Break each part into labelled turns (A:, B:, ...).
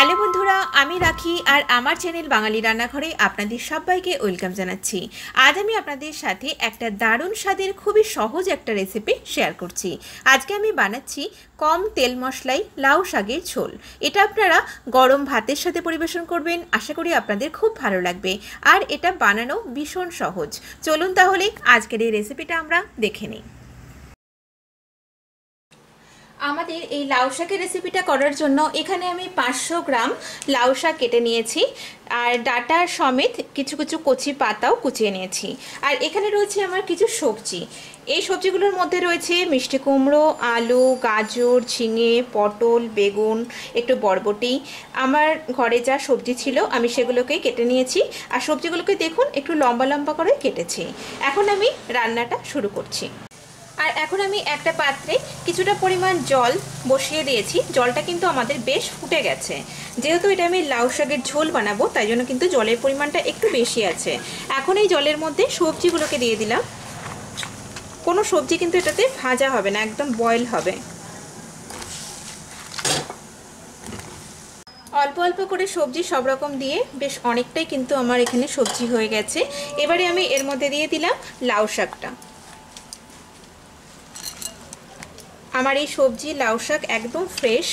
A: Hello বন্ধুরা, আমি রাখি আর আমার চ্যানেল বাঙালি রান্নাঘরে আপনাদের সবাইকে ওয়েলকাম জানাচ্ছি। আজ আমি আপনাদের সাথে একটা দারুণ স্বাদের খুবই সহজ একটা রেসিপি শেয়ার করছি। আজকে আমি বানাচ্ছি কম তেল মশলাই লাউ শাকের ঝোল। এটা আপনারা গরম ভাতের সাথে পরিবেশন করবেন, আশা করি আপনাদের খুব ভালো লাগবে। আর এটা বানানো ভীষণ সহজ। চলুন তাহলে আজকের এই রেসিপিটা আমরা দেখে নিই। আমাদের এই লাউ শাকের রেসিপিটা করার জন্য এখানে আমি 500 গ্রাম লাউ শাক কেটে নিয়েছি, আর ডাটা সমেত কিছু কিছু কচি পাতাও কুচিয়ে নিয়েছি। আর এখানে রয়েছে আমার কিছু সবজি। এই সবজিগুলোর মধ্যে রয়েছে মিষ্টি কুমড়ো, আলু, গাজর, ঝিঙে, পটল, বেগুন, একটু বরবটি। আমার ঘরে যা সবজি ছিল আমি সেগুলোকেই কেটে নিয়েছি, আর সবজিগুলোকে দেখুন একটু লম্বা লম্বা করে কেটেছি। এখন আমি রান্নাটা শুরু করছি। আর এখন আমি একটা পাত্রে কিছুটা পরিমাণ জল বসিয়ে দিয়েছি। জলটা কিন্তু আমাদের বেশ ফুটে গেছে। যেহেতু এটা আমি লাউ শাকের ঝোল বানাবো, তাই জন্য কিন্তু জলের পরিমাণটা একটু বেশি আছে। এখন এই জলের মধ্যে সবজিগুলোকে দিয়ে দিলাম। কোনো সবজি কিন্তু এটাতে ভাজা হবে না, একদম বয়েল হবে। অল্প অল্প করে সবজি সব রকম দিয়ে বেশ অনেকটাই কিন্তু আমার এখানে সবজি হয়ে গেছে। এবারে আমি এর মধ্যে দিয়ে দিলাম লাউ শাকটা। আমার এই সবজি লাউ শাক একদম ফ্রেশ।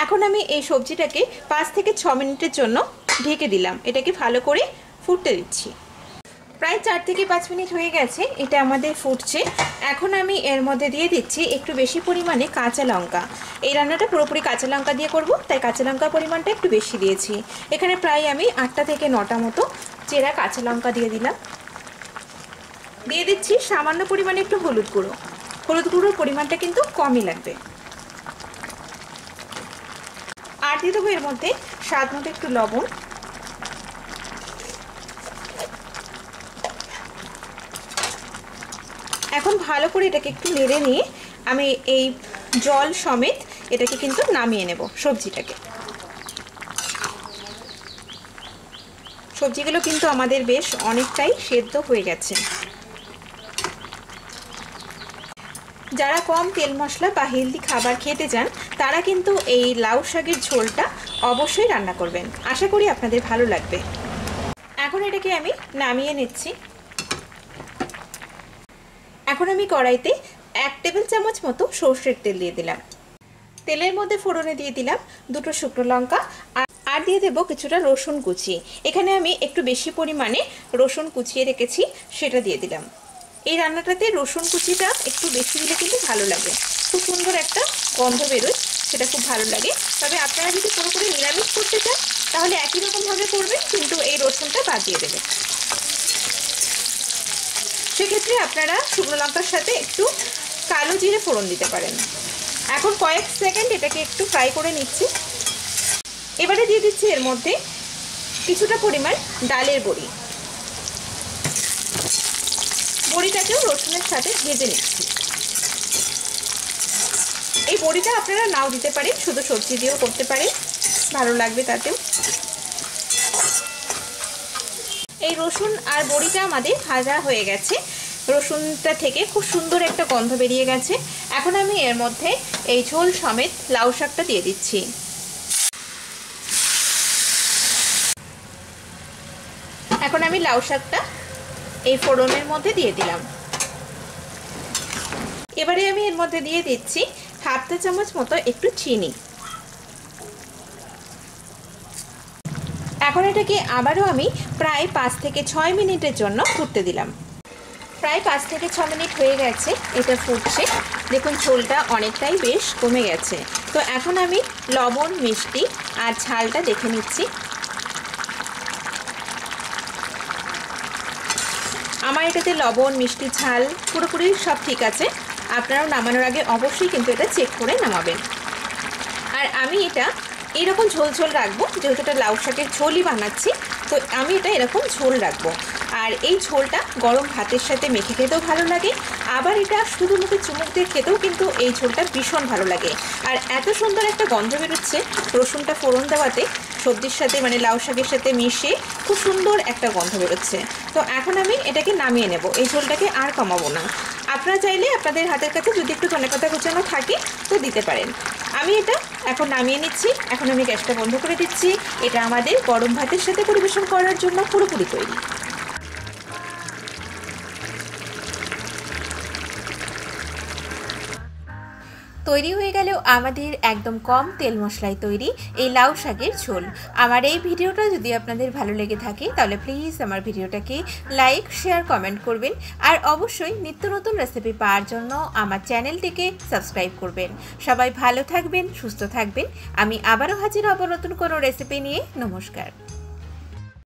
A: এখন আমি এই সবজিটাকে 5 থেকে 6 মিনিটের জন্য ঢেকে দিলাম। এটাকে ভালো করে ফুটতে দিচ্ছি। প্রায় 4 থেকে 5 মিনিট হয়ে গেছে, এটা আমাদের ফুটছে। এখন আমি এর মধ্যে দিয়ে দিচ্ছি একটু বেশি পরিমাণে কাঁচা লঙ্কা। এই রান্নাটা পুরোপুরি কাঁচা লঙ্কা দিয়ে করব, তাই কাঁচা লঙ্কার পরিমাণটা একটু বেশি দিয়েছি। এখানে প্রায় আমি 8টা থেকে 9টা মতো চেরা কাঁচা লঙ্কা দিয়ে দিলাম। দিয়ে দিচ্ছি সামান্য পরিমাণে একটু হলুদ গুঁড়ো। হলুদ গুঁড়োর পরিমাণটা কিন্তু কমই লাগবে। আর দিয়ে দেবো এর মধ্যে স্বাদ মতো একটু লবণ। এখন ভালো করে এটাকে একটু নেড়ে নিয়ে আমি এই জল সমেত এটাকে কিন্তু নামিয়ে নেব সবজিটাকে। সবজিগুলো কিন্তু আমাদের বেশ অনেকটাই সেদ্ধ হয়ে গেছে। যারা কম তেল মশলা বা হেলদি খাবার খেতে চান তারা কিন্তু এই লাউ শাকের ঝোলটা অবশ্যই রান্না করবেন, আশা করি আপনাদের ভালো লাগবে। এখন এটাকে আমি নামিয়ে নিচ্ছি। এখন আমি কড়াইতে 1 টেবিল চামচ মতো সর্ষের তেল দিয়ে দিলাম। তেলের মধ্যে ফোড়নে দিয়ে দিলাম 2টো শুকনো লঙ্কা, আর দিয়ে দেবো কিছুটা রসুন কুচি। এখানে আমি একটু বেশি পরিমাণে রসুন কুচিয়ে রেখেছি, সেটা দিয়ে দিলাম। এই রান্নাটাতে রসুন কুচিটা একটু বেশি দিলে কিন্তু ভালো লাগে, খুব সুন্দর একটা গন্ধ বেরোয়, সেটা খুব ভালো লাগে। তবে আপনারা যদি পুরোপুরি নিরামিষ করতে চান তাহলে একই রকমভাবে করবেন, কিন্তু এই রসুনটা বাদ দিয়ে দেবেন। সেক্ষেত্রে আপনারা শুকনো লঙ্কার সাথে একটু কালো জিরে ফোড়ন দিতে পারেন। এখন কয়েক সেকেন্ড এটাকে একটু ফ্রাই করে নিচ্ছি। এবারে দিয়ে দিচ্ছি এর মধ্যে কিছুটা পরিমাণ ডালের বড়ি। বড়িটাকেও রসুনের সাথে ভেজে নিচ্ছি। এই বড়িটা আপনারা নাও দিতে পারেন, শুধু সবজি দিয়েও করতে পারেন, ভালো লাগবে তাতেও। এই রসুন আর বড়িটা আমাদের ভাজা হয়ে গেছে। রসুনটা থেকে খুব সুন্দর একটা গন্ধ বেরিয়ে গেছে। এখন আমি এর মধ্যে এই ঝোল সমেত লাউ শাকটা দিয়ে দিচ্ছি। এখন আমি লাউ শাকটা এই ফোড়নের মধ্যে দিয়ে দিলাম। এবারে আমি এর মধ্যে দিয়ে দিচ্ছি 1/2 চা চামচ মতো একটু চিনি। এখন এটাকে আবারও আমি প্রায় 5 থেকে 6 মিনিটের জন্য ফুটতে দিলাম। প্রায় 5 থেকে 6 মিনিট হয়ে গেছে, এটা ফুটছে। দেখুন ঝোলটা অনেকটাই বেশ কমে গেছে। তো এখন আমি লবণ, মিষ্টি আর ঝালটা দেখে নিচ্ছি। আমার এটাতে লবণ, মিষ্টি, ঝাল পুরোপুরি সব ঠিক আছে। আপনারাও নামানোর আগে অবশ্যই কিন্তু এটা চেক করে নামাবেন। আর আমি এটা এইরকম ঝোল ঝোল রাখবো, যেহেতু এটা লাউ শাকের ঝোলই বানাচ্ছি, তো আমি এটা এরকম ঝোল রাখবো। আর এই ঝোলটা গরম ভাতের সাথে মেখে খেতেও ভালো লাগে, আবার এটা শুধু মুখে চুমুক দিয়ে খেতেও কিন্তু এই ঝোলটা ভীষণ ভালো লাগে। আর এত সুন্দর একটা গন্ধ বেরোচ্ছে রসুনটা ফোড়ন দেওয়াতে, সবজির সাথে মানে লাউ শাকের সাথে মিশে খুব সুন্দর একটা গন্ধ বেরোচ্ছে। তো এখন আমি এটাকে নামিয়ে নেব, এই ঝোলটাকে আর কমাবো না। আপনারা চাইলে আপনাদের হাতের কাছে যদি একটু ধনেপাতা কুচানো থাকে তো দিতে পারেন। আমি এটা এখন নামিয়ে নিচ্ছি। এখন আমি গ্যাসটা বন্ধ করে দিচ্ছি। এটা আমাদের গরম ভাতের সাথে পরিবেশন করার জন্য পুরোপুরি তৈরি। তৈরি হয়ে গেল আমাদের একদম কম তেল মশলায় তৈরি এই লাউ শাকের ঝোল। আমার এই ভিডিওটা যদি আপনাদের ভালো লেগে থাকে তাহলে প্লিজ আমার ভিডিওটাকে লাইক, শেয়ার, কমেন্ট করবেন। আর অবশ্যই নিত্য নতুন রেসিপি পাওয়ার জন্য আমার চ্যানেলটিকে সাবস্ক্রাইব করবেন। সবাই ভালো থাকবেন, সুস্থ থাকবেন। আমি আবারও হাজির হব নতুন কোনো রেসিপি নিয়ে। নমস্কার।